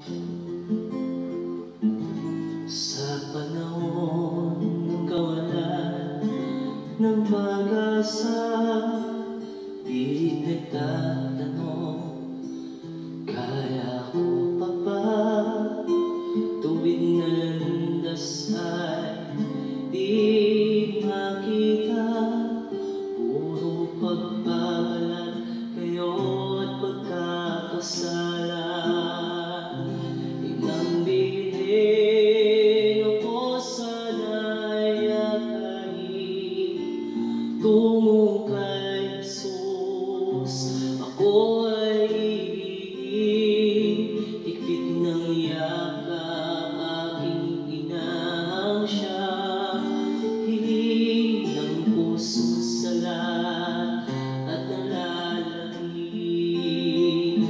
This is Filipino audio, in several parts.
Sa panahon ng kawalan ng pag-asa, pilit nagtatanong, kaya ko pa ba? Tuwid na landas ay di makita, puro pagbabalat kayo at pagkakasala. Inang bilhin ako sana'y akayin tungo kay Jesus. Ako ay ibigin, higpit ng yakap aking inahang siya. Hiling ng puso sa lahat at nalalangin.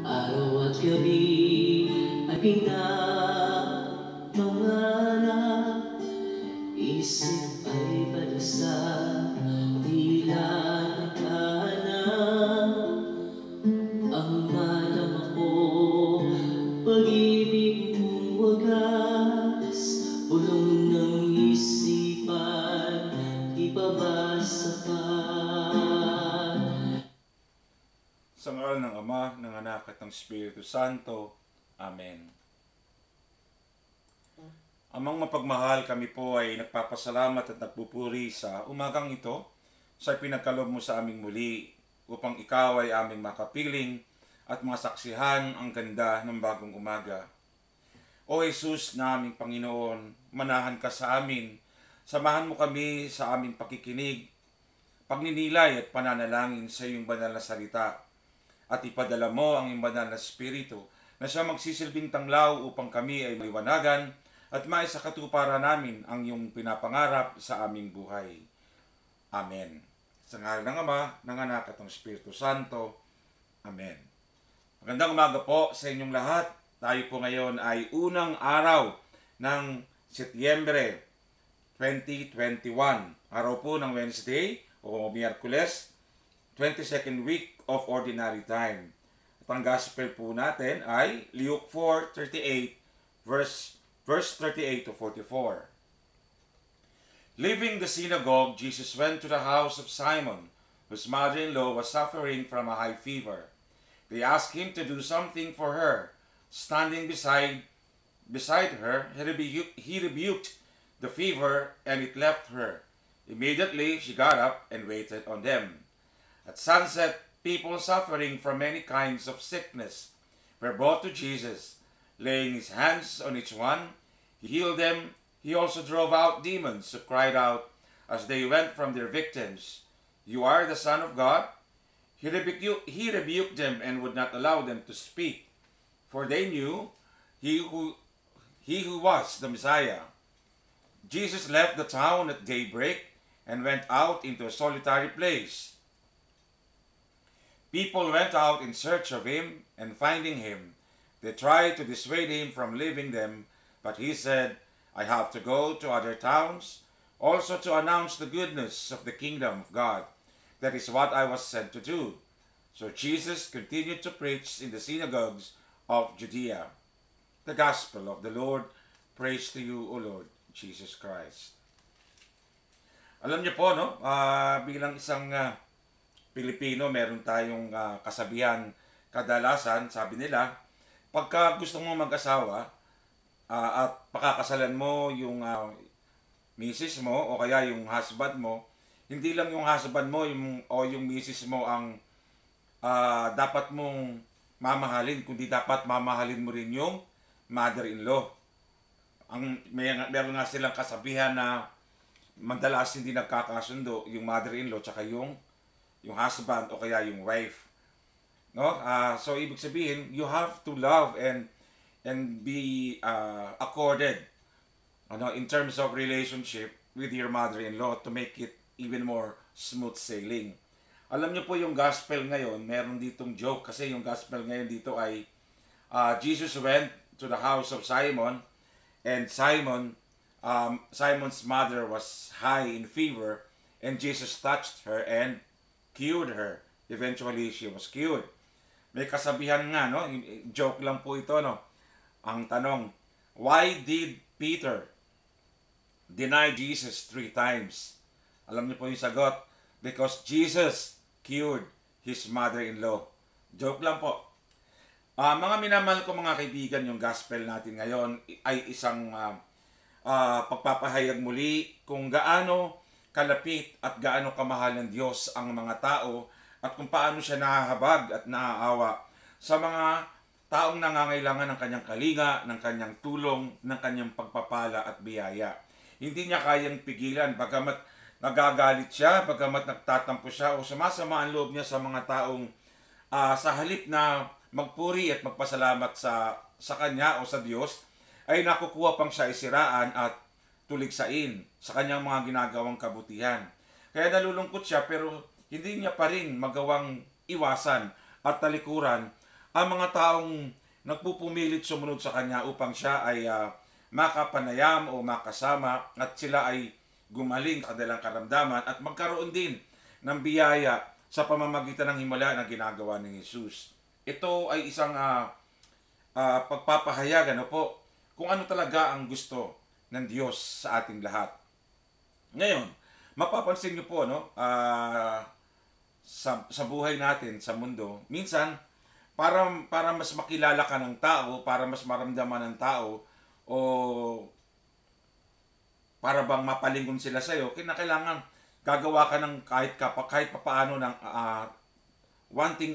Araw at gabi ay pinapangarap, isip ay balasa, tila naghahanap. Ang madama ko, pag-ibig mong wagas, bulong ng isipan, di pa ba sapat? Sa ngalan ng Ama, ng Anak at ng Espiritu Santo. Amen. Amang mapagmahal, kami po ay nagpapasalamat at nagpupuri sa umagang ito sa pinagkaloob mo sa aming muli upang ikaw ay aming makapiling at masaksihan ang ganda ng bagong umaga. O Jesus na aming Panginoon, manahan ka sa amin, samahan mo kami sa aming pakikinig, pagninilay at pananalangin sa iyong banal na salita, at ipadala mo ang iyong banal na Espiritu na siya magsisilbing tanglaw upang kami ay maliwanagan at maisakatuparan namin ang iyong pinapangarap sa aming buhay. Amen. Sa ngalan ng Ama, ng Anak at ng Espiritu Santo. Amen. Magandang umaga po sa inyong lahat. Tayo po ngayon ay unang araw ng Setyembre 2021. Araw po ng Wednesday o Miyerkules, 22nd week of Ordinary Time. At ang gospel po natin ay Luke 4:38 verse 38 to 44. Leaving the synagogue, Jesus went to the house of Simon, whose mother-in-law was suffering from a high fever. They asked him to do something for her. Standing beside her, he rebuked the fever, and it left her. Immediately she got up and waited on them. At sunset, people suffering from many kinds of sickness were brought to Jesus. Laying his hands on each one, he healed them. He also drove out demons who cried out as they went from their victims, "You are the Son of God?" He rebuked them and would not allow them to speak, for they knew he who was the Messiah. Jesus left the town at daybreak and went out into a solitary place. People went out in search of him, and finding him, they tried to dissuade him from leaving them, but he said, "I have to go to other towns, also to announce the goodness of the kingdom of God. That is what I was sent to do." So Jesus continued to preach in the synagogues of Judea. The Gospel of the Lord. Praise to you, O Lord Jesus Christ. Alam niyo po, no? Bilang isang Pilipino, meron tayong kasabihan, kadalasan, sabi nila, pagka gusto mo mag-asawa at pakakasalan mo yung misis mo o kaya yung husband mo, hindi lang yung husband mo o yung misis mo ang dapat mong mamahalin, kundi dapat mamahalin mo rin yung mother-in-law. Meron nga silang kasabihan na madalas hindi nagkakasundo yung mother-in-law tsaka yung husband o kaya yung wife, no? So ibig sabihin, you have to love and be accorded, in terms of relationship with your mother-in-law to make it even more smooth sailing. Alam niyo po yung gospel ngayon, meron ditong joke kasi yung gospel ngayon dito ay Jesus went to the house of Simon, and Simon's mother was high in fever, and Jesus touched her and cured her. Eventually, she was cured. May kasabihan nga, no? Joke lang po ito, no? Ang tanong, why did Peter deny Jesus 3 times? Alam niyo po yung sagot, because Jesus cured his mother-in-law. Joke lang po. Mga minamahal ko mga kaibigan, yung gospel natin ngayon ay isang pagpapahayag muli kung gaano kalapit at gaano kamahal ng Diyos ang mga tao at kung paano siya nahahabag at naaawa sa mga taong nangangailangan ng kanyang kalinga, ng kanyang tulong, ng kanyang pagpapala at biyaya. Hindi niya kayang pigilan, bagamat nagagalit siya, bagamat nagtatampo siya o sumasama ang loob niya sa mga taong sa halip na magpuri at magpasalamat sa kanya o sa Diyos, ay nakukuha pang siya isiraan at tuligsain sa kanyang mga ginagawang kabutihan. Kaya nalulungkot siya pero hindi niya pa rin magawang iwasan at talikuran ang mga taong nagpupumilit sumunod sa kanya upang siya ay makapanayam o makasama at sila ay gumaling sa kanilang karamdaman at magkaroon din ng biyaya sa pamamagitan ng himala na ginagawa ng Jesus. Ito ay isang pagpapahayag po kung ano talaga ang gusto ng Diyos sa ating lahat. Ngayon, mapapansin niyo po sa buhay natin sa mundo, minsan para mas makilala ka ng tao, para mas maramdaman ng tao o para bang mapalingon sila sa iyo, kinakailangan gagawa ka ng kahit papaano ng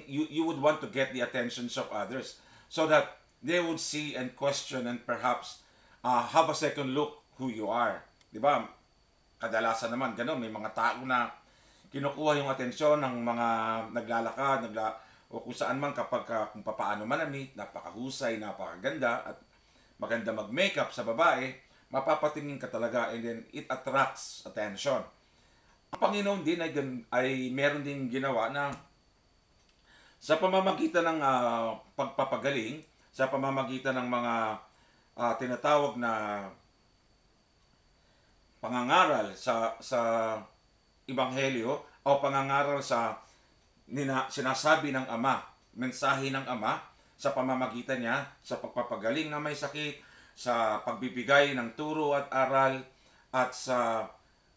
you would want to get the attentions of others so that they would see and question and perhaps have a second look who you are. Di ba? Kadalasan naman ganun, may mga tao na kinukuha yung atensyon ng mga naglalakad, o kung saan man kapag kung papaano manamit, napakahusay, napakaganda at maganda mag-makeup sa babae, mapapatingin ka talaga and then it attracts attention. Ang Panginoon din ay meron din ginawa na sa pamamagitan ng pagpapagaling, sa pamamagitan ng mga tinatawag na pangangaral sa Ebanghelyo o pangangaral sa sinasabi ng Ama, mensahe ng Ama sa pamamagitan niya, sa pagpapagaling na may sakit, sa pagbibigay ng turo at aral, at sa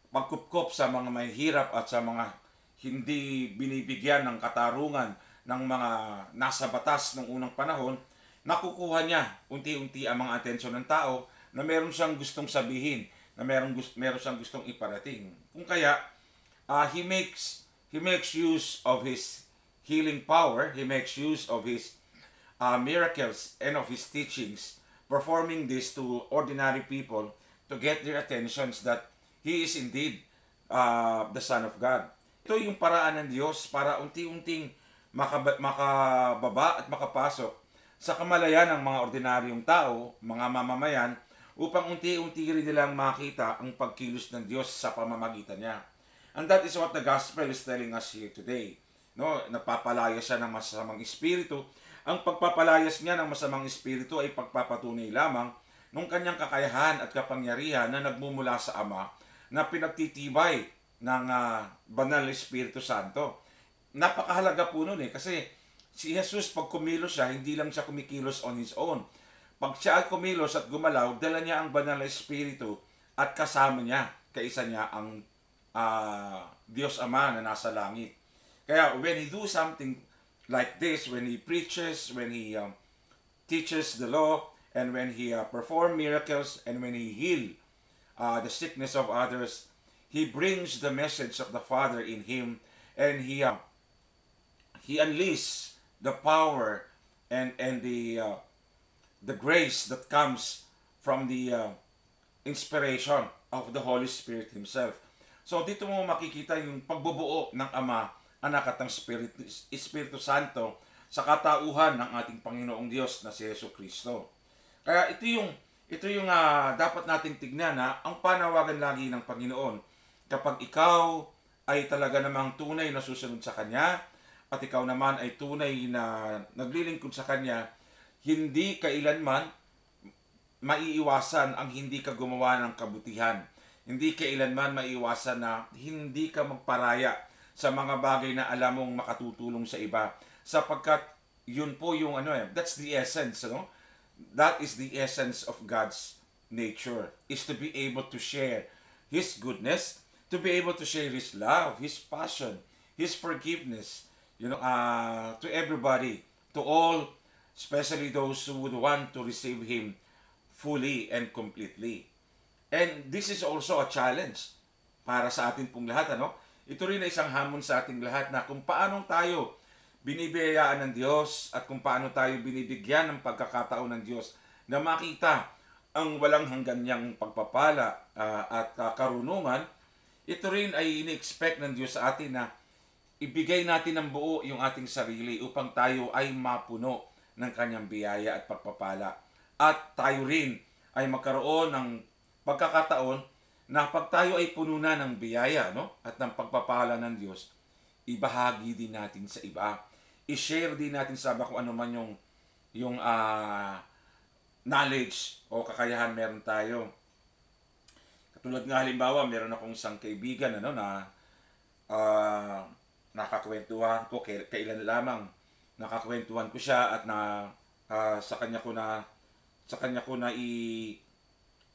pagkupkop sa mga may hirap at sa mga hindi binibigyan ng katarungan ng mga nasa batas ng unang panahon, nakukuha niya unti-unti ang mga atensyon ng tao na meron siyang gustong sabihin, na meron siyang gustong iparating. Kung kaya, he makes use of his healing power, he makes use of his miracles and of his teachings, performing this to ordinary people to get their attentions that he is indeed the Son of God. Ito yung paraan ng Diyos para unti-unting makababa at makapasok sa kamalayan ng mga ordinaryong tao, mga mamamayan, upang unti-unti rin nilang makita ang pagkilos ng Diyos sa pamamagitan niya. And that is what the gospel is telling us here today. No, nagpapalaya siya ng masamang espiritu. Ang pagpapalayas niya ng masamang espiritu ay pagpapatunay lamang ng kanyang kakayahan at kapangyarihan na nagmumula sa Ama na pinagtitibay ng Banal Espiritu Santo. Napakahalaga po nun kasi si Jesus pag kumilos siya, hindi lang siya kumikilos on his own. Pag siya ay kumilos at gumalaw, dala niya ang Banal Espiritu at kasama niya, kaisa niya ang Diyos Ama na nasa langit. Kaya when he do something like this, when he preaches, when he teaches the law, and when he perform miracles, and when he heal the sickness of others, he brings the message of the Father in him, and he unleashes the power and the grace that comes from the inspiration of the Holy Spirit Himself. So dito mo makikita yung pagbubuo ng Ama, Anak at ng Espiritu Santo sa katauhan ng ating Panginoong Diyos na si Jesucristo. Kaya ito yung dapat nating tignan na ang panawagan lagi ng Panginoon. Kapag ikaw ay talaga namang tunay na susunod sa Kanya at ikaw naman ay tunay na naglilingkod sa Kanya, hindi kailanman maiiwasan ang hindi ka gumawa ng kabutihan. Hindi kailanman maiiwasan na hindi ka magparaya sa mga bagay na alam mong makatutulong sa iba. Sapagkat yun po yung ano that's the essence, ano? That is the essence of God's nature, is to be able to share His goodness, to be able to share His love, His passion, His forgiveness, to everybody, to all, especially those who would want to receive Him fully and completely. And this is also a challenge para sa atin pong lahat, ano? Ito rin ay isang hamon sa ating lahat na kung paano tayo binibiyayaan ng Diyos at kung paano tayo binibigyan ng pagkakataon ng Diyos na makita ang walang hanggan niyang pagpapala at karunungan. Ito rin ay ini-expect ng Diyos sa atin na ibigay natin ng buo yung ating sarili upang tayo ay mapuno ng kanyang biyaya at pagpapala. At tayo rin ay magkaroon ng pagkakataon na pag tayo ay puno na ng biyaya, no? At ng pagpapala ng Diyos, ibahagi din natin sa iba. I-share din natin sa iba kung ano man yung knowledge o kakayahan meron tayo. Katulad nga halimbawa, meron akong isang kaibigan na nakakwentuhan ko kailan lamang. Nakakwentuhan ko siya at sa kanya ko na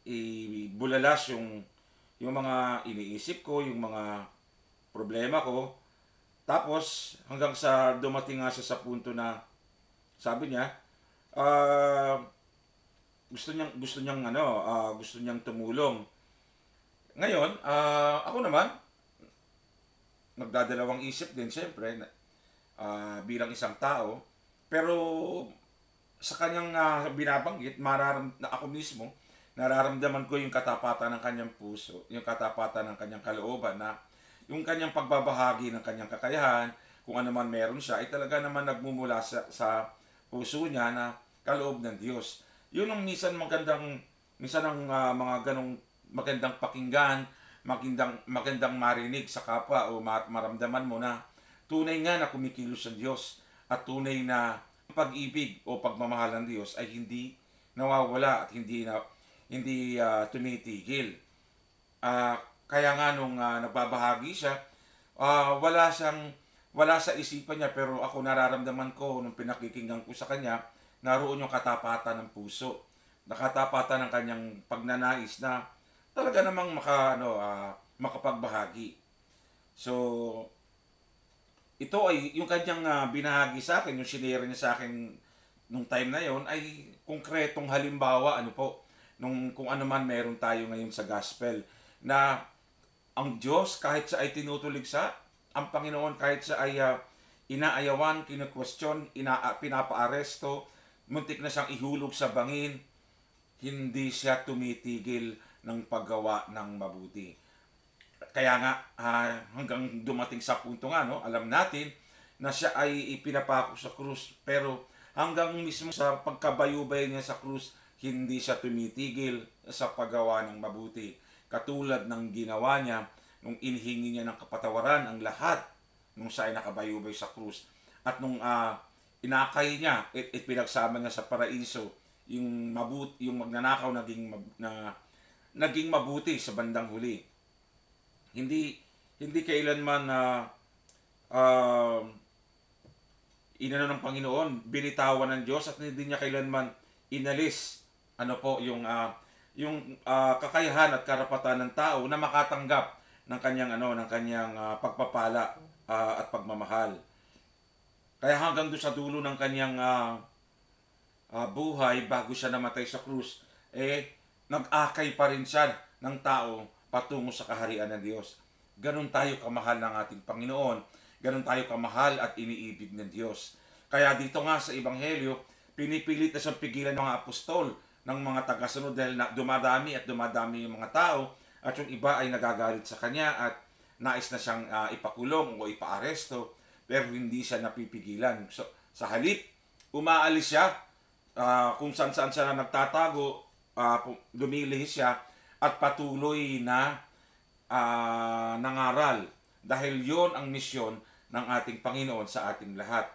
ibulalas yung mga iniisip ko, yung mga problema ko. Tapos hanggang sa dumating nga siya sa punto na sabi niya gusto niyang tumulong. Ngayon, ako naman nagdadalawang isip din siyempre bilang isang tao, pero sa kanyang binabanggit, ako mismo nararamdaman ko yung katapatan ng kanyang puso, yung katapatan ng kanyang kalooban, na yung kanyang pagbabahagi ng kanyang kakayahan, kung ano man meron siya, ay talaga naman nagmumula sa puso niya na kaloob ng Diyos. Yun ang minsan ang mga ganong magandang pakinggan, magandang marinig sa kapwa o maramdaman mo na tunay nga na kumikilos ang Diyos at tunay na pag-ibig o pagmamahal ng Diyos ay hindi nawawala at hindi tumitigil. Kaya nga nung nagbabahagi siya, wala sa isipan niya, pero ako nararamdaman ko nung pinakikinggan ko sa kanya, naroon yung katapatan ng puso, nakatapatan ng kanyang pagnanais na talaga namang makapagbahagi. So, ito ay yung kanyang binahagi sa akin, yung sinare niya sa akin nung time na yon ay konkretong halimbawa kung ano man meron tayo ngayon sa gospel, na ang Diyos kahit siya ay tinutuligsa, ang Panginoon kahit siya ay inaayawan, kinu-question, pinapa-aresto, muntik na siyang ihulog sa bangin, hindi siya tumitigil ng paggawa ng mabuti. Kaya nga hanggang dumating sa punto nga, alam natin na siya ay ipinapako sa krus, pero hanggang mismo sa pagkabayubay niya sa krus, hindi siya tumitigil sa paggawa ng mabuti. Katulad ng ginawa niya nung inihingi niya ng kapatawaran ang lahat nung siya ay nakabayubay sa krus. At nung inakay niya, pinagsama niya sa paraiso, yung magnanakaw naging mabuti sa bandang huli. Hindi kailanman inano ng Panginoon, binitawan ng Diyos, at hindi niya kailanman inalis yung kakayahan at karapatan ng tao na makatanggap ng kanyang pagpapala at pagmamahal. Kaya hanggang doon sa dulo ng kanyang buhay, bago siya namatay sa krus, nag-akay pa rin siya ng tao patungo sa kaharian ng Diyos. Ganon tayo kamahal ng ating Panginoon, ganon tayo kamahal at iniibig ng Diyos. Kaya dito nga sa Ebanghelyo, pinipilit na siyang pigilan ng mga apostol, ng mga tagasunod, dahil dumadami yung mga tao, at yung iba ay nagagalit sa kanya at nais na siyang ipakulong o ipaaresto, pero hindi siya napipigilan. So, sa halip, umaalis siya, kung saan siya nagtatago, lumilihis siya at patuloy na nangaral, dahil yon ang misyon ng ating Panginoon sa ating lahat.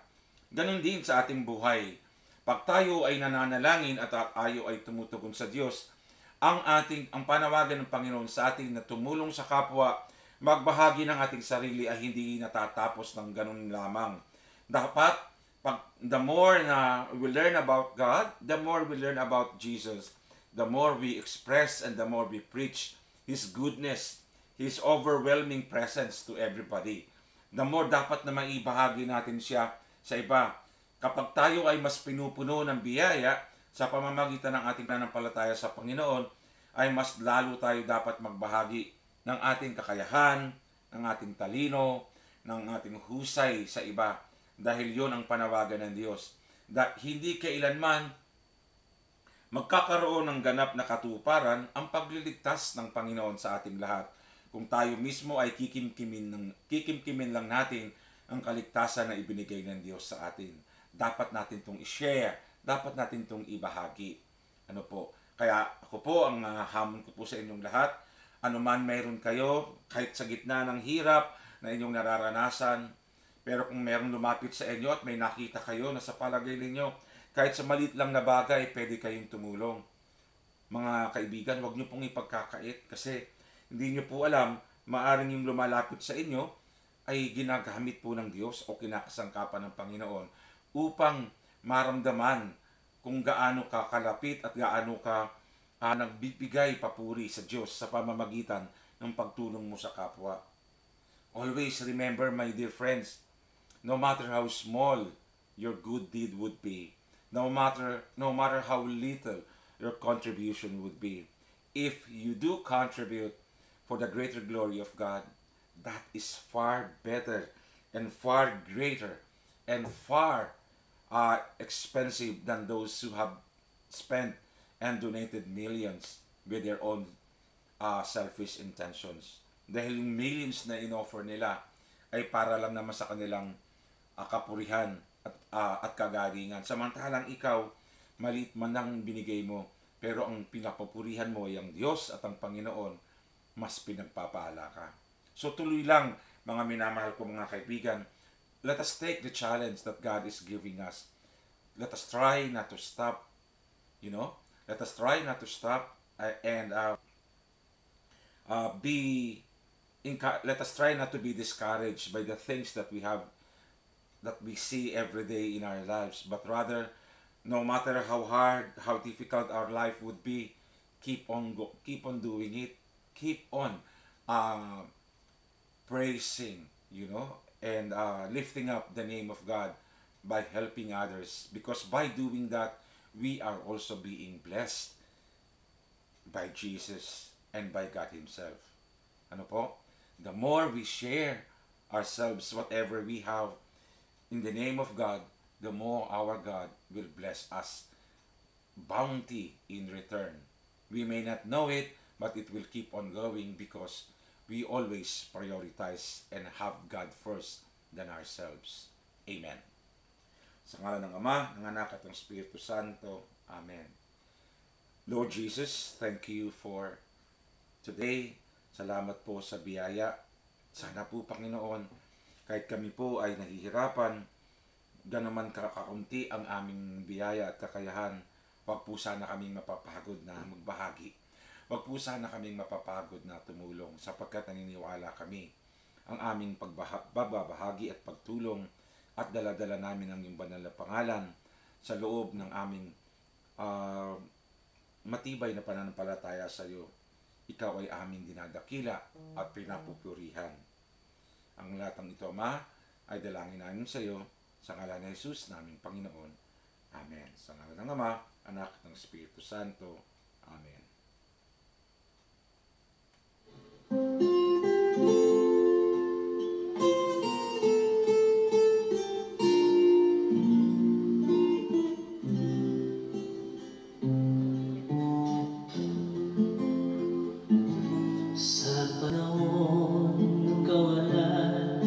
Ganon din sa ating buhay. Pag tayo ay nananalangin at tayo ay tumutugon sa Diyos, ang panawagan ng Panginoon sa atin na tumulong sa kapwa, magbahagi ng ating sarili, ay hindi natatapos ng ganun lamang. Dapat the more na we learn about God, the more we learn about Jesus, the more we express and the more we preach His goodness, His overwhelming presence to everybody. The more dapat na maibahagi natin siya sa iba. Kapag tayo ay mas pinupuno ng biyaya sa pamamagitan ng ating pananampalataya sa Panginoon, ay mas lalo tayo dapat magbahagi ng ating kakayahan, ng ating talino, ng ating husay sa iba. Dahil yon ang panawagan ng Diyos. Hindi kailanman magkakaroon ng ganap na katuparan ang pagliligtas ng Panginoon sa ating lahat. Kung tayo mismo ay kikimkimin lang natin ang kaligtasan na ibinigay ng Diyos sa atin. Dapat natin itong i-share. Dapat natin itong ibahagi. Ano po? Kaya ako po, ang hamon ko po sa inyong lahat, anuman mayroon kayo, kahit sa gitna ng hirap na inyong nararanasan, pero kung mayroong lumapit sa inyo at may nakita kayo na sa palagay ninyo, kahit sa maliit lang na bagay, pwede kayong tumulong. Mga kaibigan, huwag niyo pong ipagkakait kasi hindi niyo po alam, maaaring yung lumalapit sa inyo ay ginagamit po ng Diyos o kinakasangkapan ng Panginoon upang maramdaman kung gaano ka kalapit at gaano ka nagbibigay papuri sa Diyos sa pamamagitan ng pagtulong mo sa kapwa. Always remember, my dear friends, no matter how small your good deed would be, no matter how little your contribution would be, if you do contribute for the greater glory of God, that is far better and far greater and far expensive than those who have spent and donated millions with their own selfish intentions. Dahil yung millions na inoffer nila ay para lang naman sa kanilang kapurihan at kagalingan. Samantalang ikaw, maliit man ang binigay mo, pero ang pinapapurihan mo ay ang Diyos at ang Panginoon, mas pinagpapala ka. So tuloy lang, mga minamahal ko mga kaibigan, let us take the challenge that God is giving us. Let us try not to stop, let us try not to stop and let us try not to be discouraged by the things that we see every day in our lives, but rather, no matter how hard, how difficult our life would be, keep on doing it, keep on praising, and lifting up the name of God by helping others, because by doing that, we are also being blessed by Jesus and by God Himself. Ano po? The more we share ourselves, whatever we have, in the name of God, the more our God will bless us bounty in return. We may not know it, but it will keep on going because we always prioritize and have God first than ourselves. Amen. Sa ngalan ng Ama, ng Anak at ng Espiritu Santo. Amen. Lord Jesus, thank you for today. Salamat po sa biyaya. Sana po, Panginoon, kahit kami po ay nahihirapan, gano'n kakaunti ang aming biyaya at kakayahan, wag po sana kaming mapapagod na magbahagi. Wag po sana kaming mapapagod na tumulong sapagkat naniniwala kami ang aming pagbabahagi at pagtulong at dala-dala namin ang iyong banal na pangalan sa loob ng aming matibay na pananampalataya sa iyo. Ikaw ay aming dinadakila at pinapupurihan. Ang lahat ng ito, Ama, ay dalangin namin sa iyo sa ngalan ni Jesus, naming Panginoon. Amen. Sa ngalan ng Ama, Anak, ng Espiritu Santo. Amen. Sa panahon ng kawalan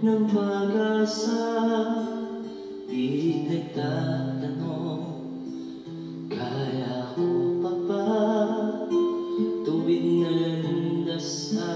ng pag-asa, di nagtatanong, kaya ko pa ba tuwid na landas sa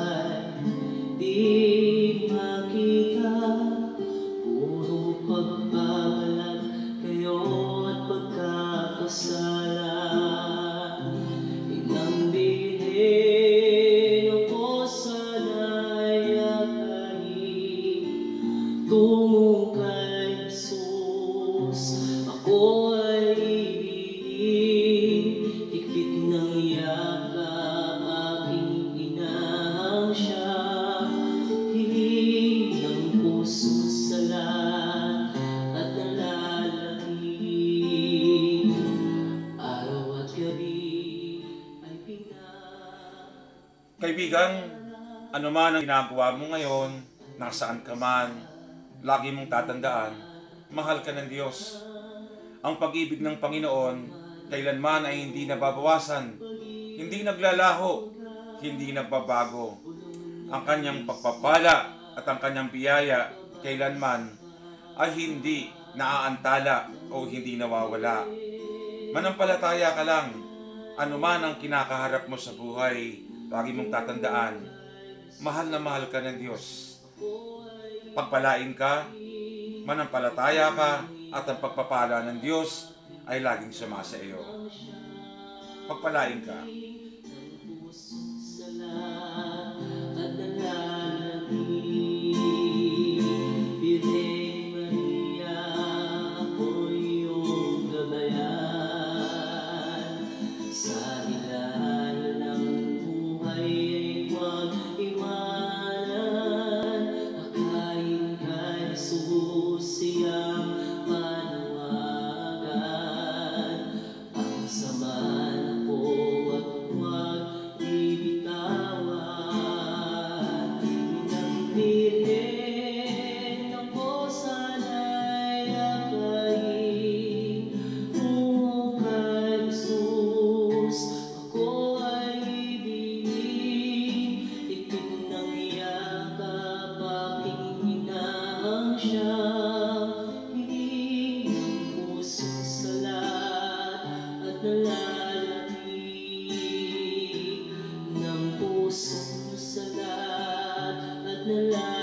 Kaibigan, ano man ang ginagawa mo ngayon, nasaan ka man, lagi mong tatandaan, mahal ka ng Diyos. Ang pag-ibig ng Panginoon, kailanman ay hindi nababawasan, hindi naglalaho, hindi nagbabago. Ang kanyang pagpapala at ang kanyang biyaya, kailanman ay hindi naaantala o hindi nawawala. Manampalataya ka lang, anuman ang kinakaharap mo sa buhay, lagi mong tatandaan, mahal na mahal ka ng Diyos. Pagpalain ka, manampalataya ka, at ang pagpapala ng Diyos ay laging sumasa iyo. Pagpalain ka. Nalalaki ng puso sa lahat at nalalaki.